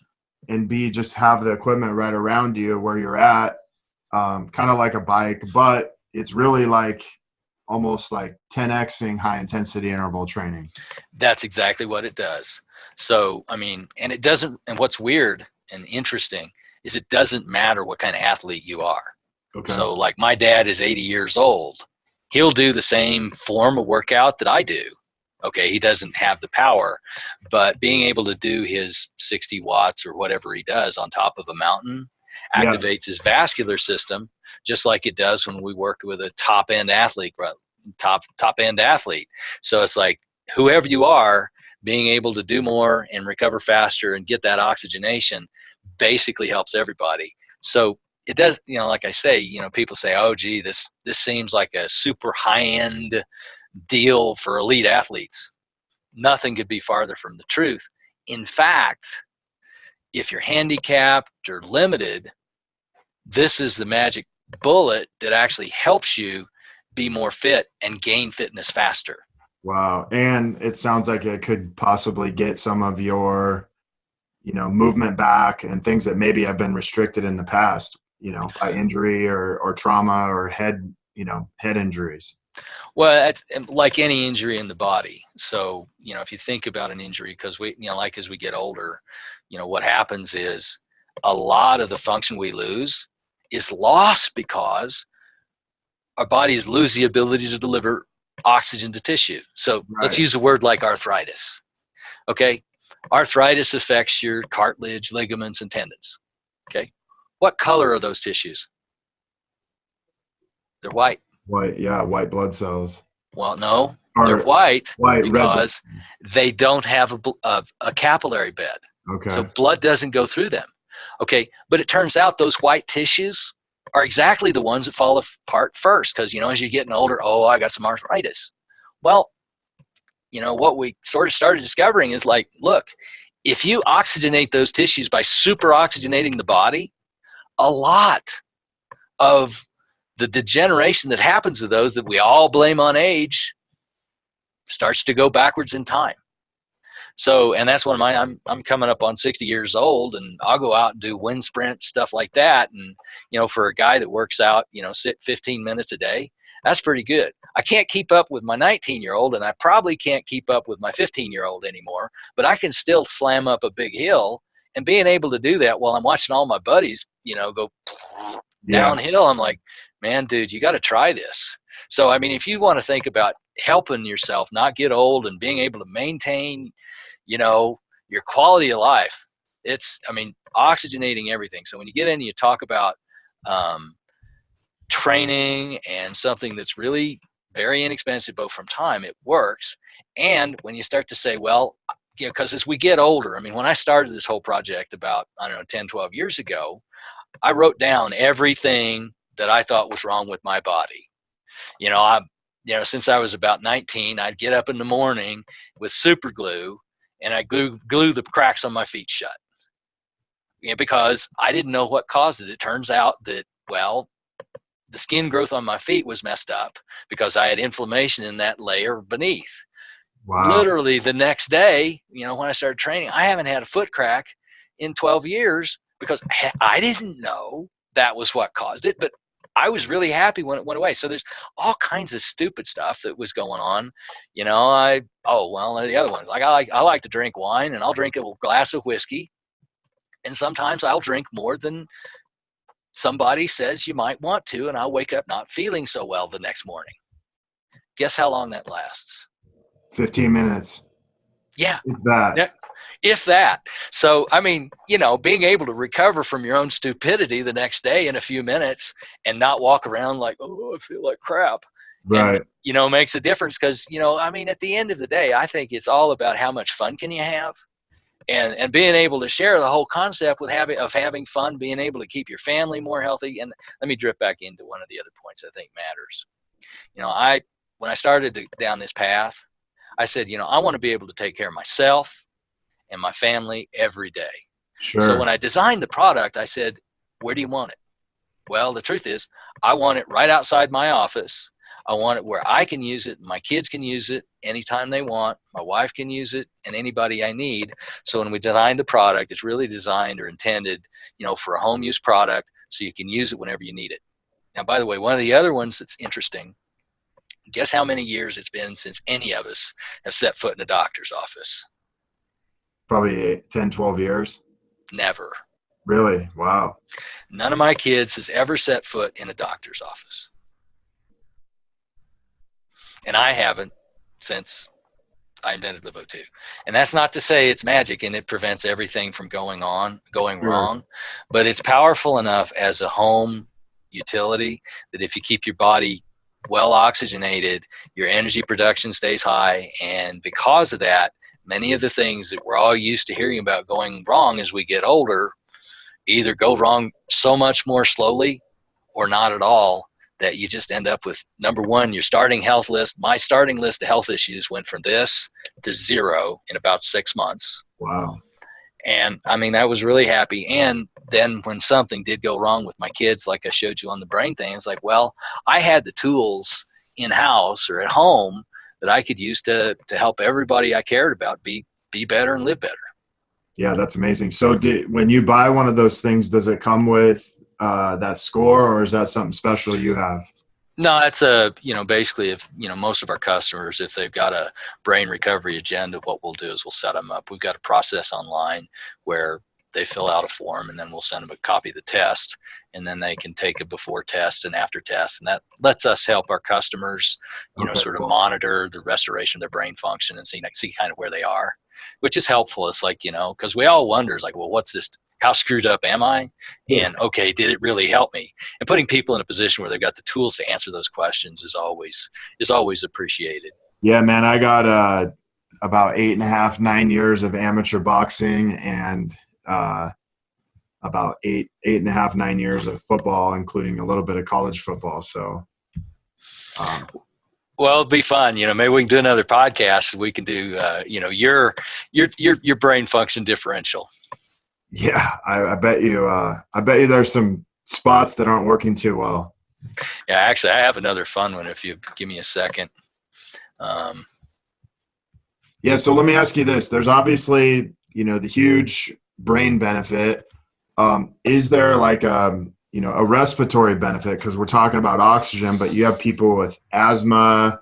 and just have the equipment right around you where you're at, kind of like a bike, but it's really like almost like 10xing high intensity interval training. That's exactly what it does. So, and it doesn't, and what's weird and interesting is it doesn't matter what kind of athlete you are. Okay. So like my dad is 80 years old. He'll do the same form of workout that I do. Okay, he doesn't have the power, but being able to do his 60 watts or whatever he does on top of a mountain activates his vascular system, just like it does when we work with a top-end athlete, top-end athlete. So it's like whoever you are, being able to do more and recover faster and get that oxygenation basically helps everybody. So it does, like I say, people say, oh, gee, this seems like a super high-end deal for elite athletes. Nothing could be farther from the truth. In fact, if you're handicapped or limited, this is the magic bullet that actually helps you be more fit and gain fitness faster. Wow. And it sounds like it could possibly get some of your, movement back and things that maybe have been restricted in the past, by injury or trauma or head injuries. Well, it's like any injury in the body. So, if you think about an injury, because as we get older, what happens is a lot of the function we lose is lost because our bodies lose the ability to deliver oxygen to tissue. So Let's use a word like arthritis. Okay. Arthritis affects your cartilage, ligaments, and tendons. Okay. What color are those tissues? They're white. White, yeah, white blood cells. Well, no, they're white because they don't have a capillary bed. Okay. So blood doesn't go through them. Okay, but it turns out those white tissues are exactly the ones that fall apart first because, as you're getting older, I got some arthritis. Well, what we sort of started discovering is like, look, if you oxygenate those tissues by super oxygenating the body, a lot of the degeneration that happens to those that we all blame on age starts to go backwards in time. So, and that's one of I'm coming up on 60 years old and I'll go out and do wind sprint, stuff like that. And, for a guy that works out, sit 15 minutes a day, that's pretty good. I can't keep up with my 19-year-old and I probably can't keep up with my 15-year-old anymore, but I can still slam up a big hill. And being able to do that while I'm watching all my buddies, go downhill, I'm like, man, dude, you got to try this. So, if you want to think about helping yourself not get old and being able to maintain, your quality of life, it's, oxygenating everything. So when you get in, you talk about training and something that's really very inexpensive, both from time, it works. And when you start to say, well, because as we get older, when I started this whole project about, 10, 12 years ago, I wrote down everything that I thought was wrong with my body. since I was about 19, I'd get up in the morning with super glue and I glue the cracks on my feet shut. Because I didn't know what caused it. It turns out that, well, the skin growth on my feet was messed up because I had inflammation in that layer beneath. Wow. Literally the next day, when I started training, I haven't had a foot crack in 12 years because I didn't know that was what caused it, but I was really happy when it went away. So there's all kinds of stupid stuff that was going on. The other ones, like I like to drink wine, and I'll drink a glass of whiskey. And sometimes I'll drink more than somebody says you might want to, and I'll wake up not feeling so well the next morning. Guess how long that lasts? 15 minutes. Yeah. If that. Yeah. If that. So, being able to recover from your own stupidity the next day in a few minutes and not walk around like, oh, I feel like crap. Right. And, makes a difference because, at the end of the day, I think it's all about how much fun can you have. And being able to share the whole concept with having fun, being able to keep your family more healthy. And let me drift back into one of the other points I think matters. When I started down this path, I said, I want to be able to take care of myself and my family every day. Sure. So when I designed the product, I said, where do you want it? Well, the truth is, I want it right outside my office. I want it where I can use it. My kids can use it anytime they want. My wife can use it, and anybody I need. So when we designed the product, it's really designed or intended, for a home use product, so you can use it whenever you need it. Now, by the way, one of the other ones that's interesting, guess how many years it's been since any of us have set foot in a doctor's office? Probably 10, 12 years. Never. Really? Wow. None of my kids has ever set foot in a doctor's office. And I haven't since I invented Livo 2. And that's not to say it's magic and it prevents everything from going wrong, but it's powerful enough as a home utility that if you keep your body well oxygenated, your energy production stays high. And because of that, many of the things that we're all used to hearing about going wrong as we get older either go wrong so much more slowly or not at all, that you just end up with, number one, your starting health list. My starting list of health issues went from this to 0 in about 6 months. Wow. And that was really happy. And then when something did go wrong with my kids, like I showed you on the brain thing, it's like, well, I had the tools in-house or at home that I could use to help everybody I cared about be better and live better. Yeah, that's amazing. So when you buy one of those things, does it come with that score, or is that something special you have? No, it's basically if, most of our customers, if they've got a brain recovery agenda, what we'll do is we'll set them up. We've got a process online where they fill out a form and then we'll send them a copy of the test, and then they can take a before test and after test. And that lets us help our customers, sort of monitor the restoration of their brain function and see kind of where they are, which is helpful. It's like, because we all wonder, it's like, well, what's this? How screwed up am I? And okay, did it really help me? And putting people in a position where they've got the tools to answer those questions is always appreciated. Yeah, man, I got about 8.5, 9 years of amateur boxing and about 8.5, 9 years of football, including a little bit of college football. So, well, it'd be fun. Maybe we can do another podcast. We can do, your brain function differential. Yeah, I bet you. I bet you there's some spots that aren't working too well. Yeah, actually, I have another fun one if you give me a second. Yeah, so let me ask you this. There's obviously, the huge brain benefit. Is there like a respiratory benefit? Because we're talking about oxygen, but you have people with asthma,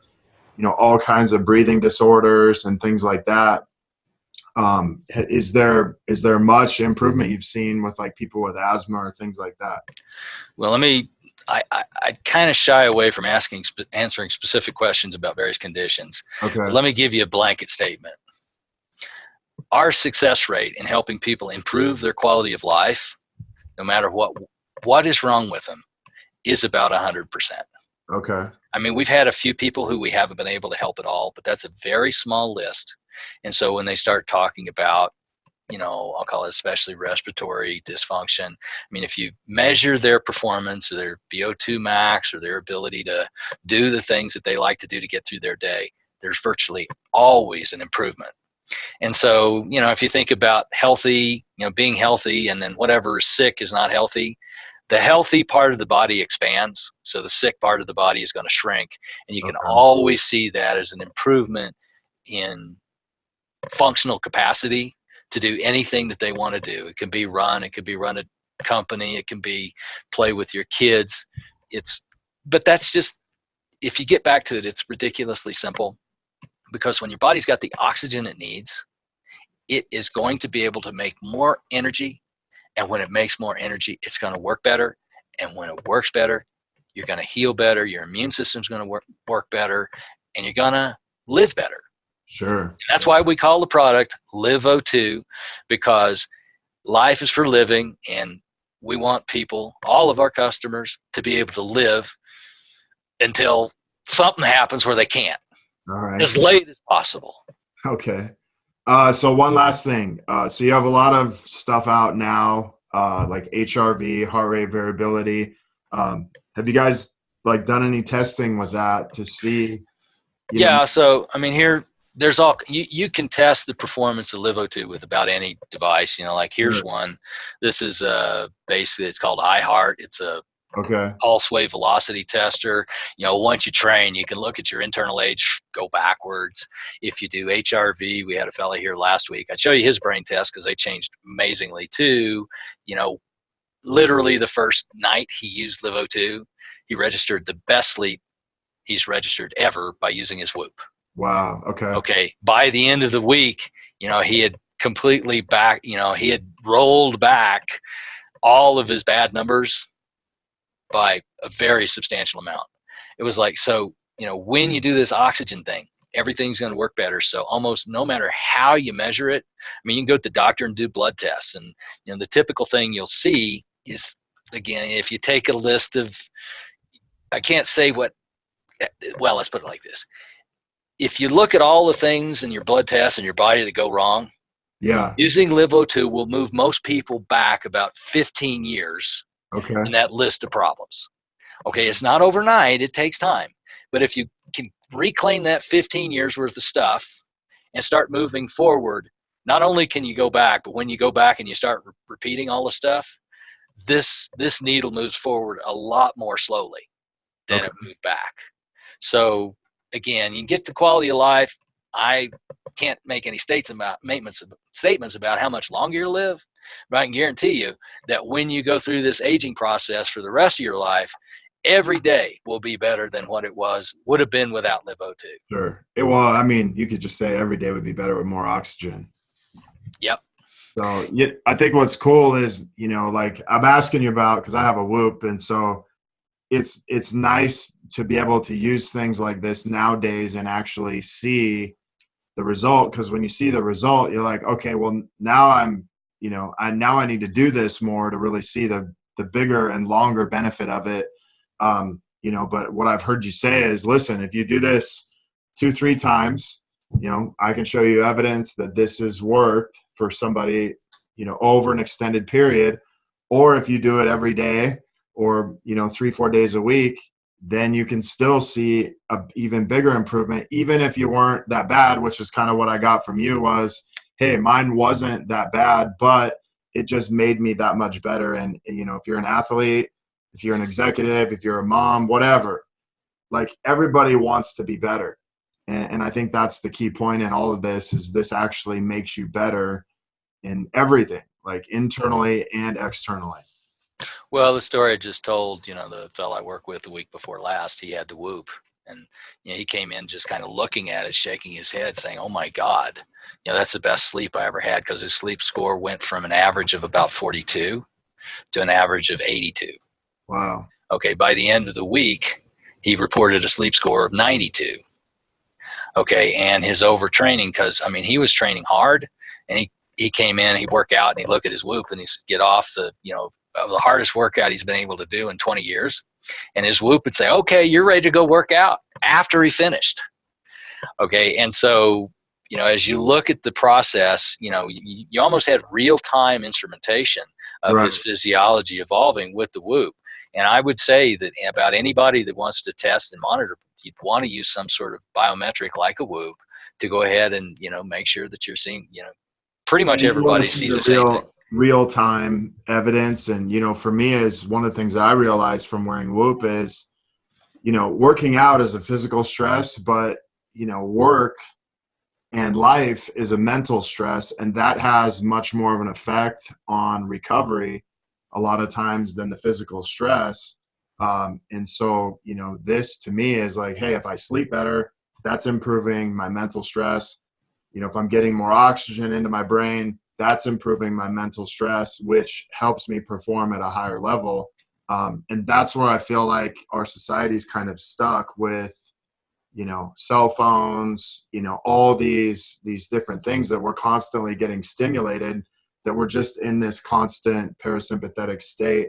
all kinds of breathing disorders and things like that. Is there much improvement you've seen with like people with asthma or things like that? Well, I kind of shy away from answering specific questions about various conditions. Okay. But let me give you a blanket statement. Our success rate in helping people improve their quality of life, no matter what is wrong with them, is about 100%. Okay. We've had a few people who we haven't been able to help at all, but that's a very small list. And so when they start talking about, I'll call it especially respiratory dysfunction. I mean, if you measure their performance or their VO2 max or their ability to do the things that they like to do to get through their day, there's virtually always an improvement. And so, if you think about healthy, being healthy, and then whatever is sick is not healthy, the healthy part of the body expands. So the sick part of the body is going to shrink. And you can always see that as an improvement in functional capacity to do anything that they want to do. It can be run a company, it can be play with your kids. But that's just, if you get back to it, it's ridiculously simple, because when your body's got the oxygen it needs, it is going to be able to make more energy. And when it makes more energy, it's going to work better. And when it works better, you're going to heal better. Your immune system's going to work better, and you're going to live better. Sure. And that's why we call the product Live O2, because life is for living, and we want people, all of our customers, to be able to live until something happens where they can't. All right. As late as possible. Okay. So one last thing. So you have a lot of stuff out now, like HRV, heart rate variability. Have you guys done any testing with that to see? So I mean, there's all you can test the performance of LiveO2 with about any device. Here's one. This is basically, it's called iHeart. It's a pulse wave velocity tester. Once you train, you can look at your internal age, go backwards. If you do HRV, we had a fella here last week. I'd show you his brain test because they changed amazingly too. Literally the first night he used LiveO2, he registered the best sleep he's registered ever by using his Whoop. Wow. Okay. By the end of the week, he had completely he had rolled back all of his bad numbers by a very substantial amount. It was when you do this oxygen thing, everything's going to work better. So almost no matter how you measure it, I mean, you can go to the doctor and do blood tests, and the typical thing you'll see is, again, if you take a list of, let's put it like this. If you look at all the things in your blood tests and your body that go wrong, using LiveO2 will move most people back about 15 years in that list of problems. It's not overnight, it takes time. But if you can reclaim that 15 years worth of stuff and start moving forward, not only can you go back, but when you go back and you start repeating all the stuff, this needle moves forward a lot more slowly than it moved back. So again, you can get the quality of life. I can't make any statements about how much longer you live, but I can guarantee you that when you go through this aging process for the rest of your life, every day will be better than what it would have been without LiveO2. Sure. Well, I mean, you could just say every day would be better with more oxygen. Yep. So I think what's cool is, I'm asking you about, because I have a Whoop, and so it's nice to be able to use things like this nowadays and actually see the result. Because when you see the result, you're like, okay, well, now I need to do this more to really see the bigger and longer benefit of it. But what I've heard you say is, listen, if you do this 2-3 times, I can show you evidence that this has worked for somebody, over an extended period. Or if you do it every day or, 3-4 days a week, then you can still see a even bigger improvement, even if you weren't that bad, which is kind of what I got from you was, hey, mine wasn't that bad, but it just made me that much better. And, if you're an athlete, if you're an executive, if you're a mom, whatever, everybody wants to be better. And I think that's the key point in all of this, is this actually makes you better in everything, internally and externally. Well, the story I just told, the fellow I work with the week before last, he had the Whoop, and he came in just kind of looking at it, shaking his head, saying, "Oh my God, that's the best sleep I ever had," because his sleep score went from an average of about 42 to an average of 82. Wow. Okay, by the end of the week, he reported a sleep score of 92. Okay, and his overtraining, because he was training hard, and he came in, he'd work out, and he'd look at his Whoop, and he'd get off the hardest workout he's been able to do in 20 years. And his Whoop would say, "Okay, you're ready to go work out," after he finished. Okay. And so as you look at the process, you almost had real-time instrumentation of Right. his physiology evolving with the Whoop. And I would say that about anybody that wants to test and monitor, you'd want to use some sort of biometric like a Whoop to go ahead and, make sure that you're seeing, pretty much And you want everybody to see sees the the same thing. real time evidence. And, for me, is one of the things that I realized from wearing Whoop is, working out is a physical stress, but, work and life is a mental stress, and that has much more of an effect on recovery a lot of times than the physical stress. And so, this to me is like, hey, if I sleep better, that's improving my mental stress. If I'm getting more oxygen into my brain, that's improving my mental stress, which helps me perform at a higher level. And that's where I feel like our society's kind of stuck with, cell phones, all these different things that we're constantly getting stimulated, that we're just in this constant parasympathetic state.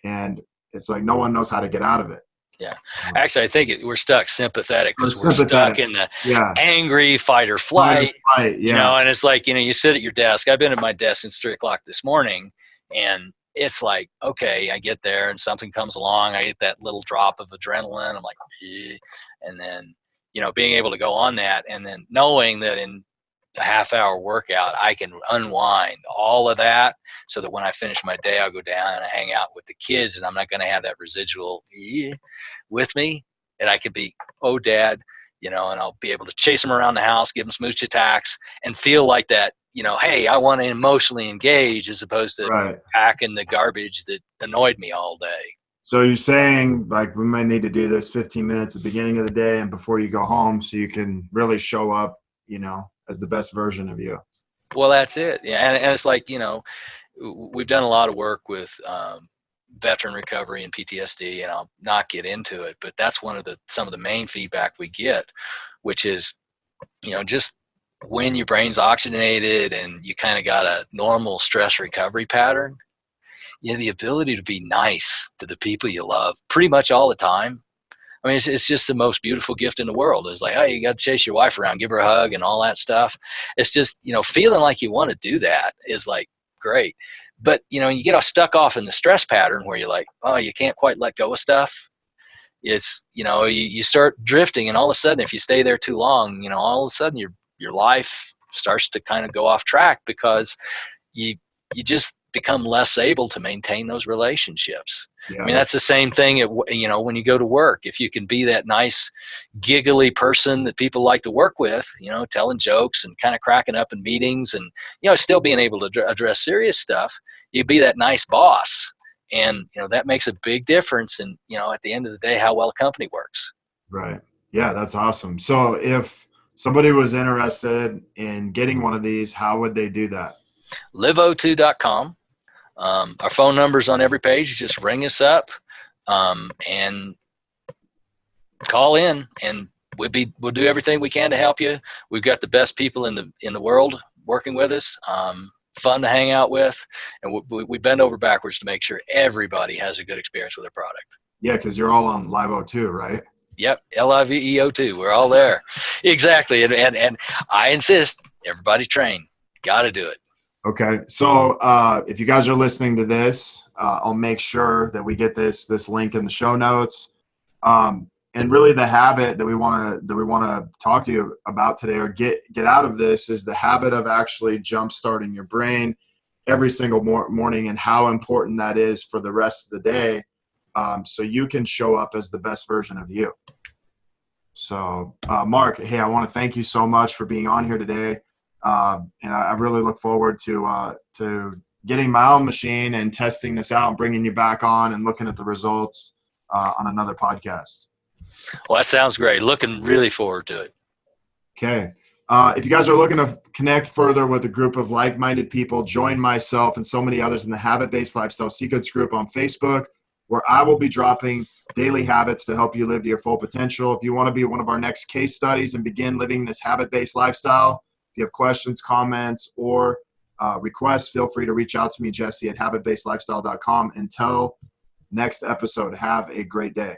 And it's like no one knows how to get out of it. Yeah. Actually, I think we're stuck sympathetic because we're sympathetic. stuck in the Yeah. angry fight or flight, yeah. And it's like, you sit at your desk. I've been at my desk since 3:00 this morning, and it's like, okay, I get there and something comes along. I get that little drop of adrenaline. I'm like, eh. And then, being able to go on that and then knowing that in a half-hour workout, I can unwind all of that so that when I finish my day, I'll go down and I hang out with the kids, and I'm not going to have that residual with me. And I could be, oh, Dad, and I'll be able to chase them around the house, give them smooch attacks, and feel like that, hey, I want to emotionally engage, as opposed to packing the garbage that annoyed me all day. So you're saying, like, we might need to do this 15 minutes at the beginning of the day and before you go home, so you can really show up, as the best version of you. Well, that's it. Yeah. And it's like, we've done a lot of work with veteran recovery and PTSD, and I'll not get into it, but that's some of the main feedback we get, which is, just when your brain's oxygenated and you kind of got a normal stress recovery pattern, the ability to be nice to the people you love pretty much all the time. I mean, it's just the most beautiful gift in the world. It's like, hey, you got to chase your wife around, give her a hug and all that stuff. It's just, feeling like you want to do that is like great. But, you get all stuck off in the stress pattern where you're like, oh, you can't quite let go of stuff. It's, you start drifting, and all of a sudden, if you stay there too long, all of a sudden your life starts to kind of go off track because you just become less able to maintain those relationships. Yeah. I mean, that's the same thing when you go to work. If you can be that nice, giggly person that people like to work with, telling jokes and kind of cracking up in meetings and, still being able to address serious stuff, you be that nice boss. And, that makes a big difference in, at the end of the day, how well a company works. Right. Yeah, that's awesome. So if somebody was interested in getting one of these, how would they do that? liveO2.com. Our phone number's on every page. Just ring us up and call in, and we'll do everything we can to help you. We've got the best people in the world working with us. Fun to hang out with, and we bend over backwards to make sure everybody has a good experience with their product. Yeah, because you're all on LiveO2, right? Yep, LiveO2. We're all there. Exactly, and I insist, everybody train. Got to do it. Okay, so if you guys are listening to this, I'll make sure that we get this link in the show notes. And really, the habit that we want to talk to you about today, or get out of this, is the habit of actually jump starting your brain every single morning, and how important that is for the rest of the day, so you can show up as the best version of you. So, Mark, hey, I want to thank you so much for being on here today. And I really look forward to getting my own machine and testing this out and bringing you back on and looking at the results on another podcast. Well, that sounds great. Looking really forward to it. Okay. If you guys are looking to connect further with a group of like-minded people, join myself and so many others in the Habit-Based Lifestyle Secrets group on Facebook, where I will be dropping daily habits to help you live to your full potential. If you want to be one of our next case studies and begin living this habit-based lifestyle, if you have questions, comments, or requests, feel free to reach out to me, Jesse, at habitbasedlifestyle.com. Until next episode, have a great day.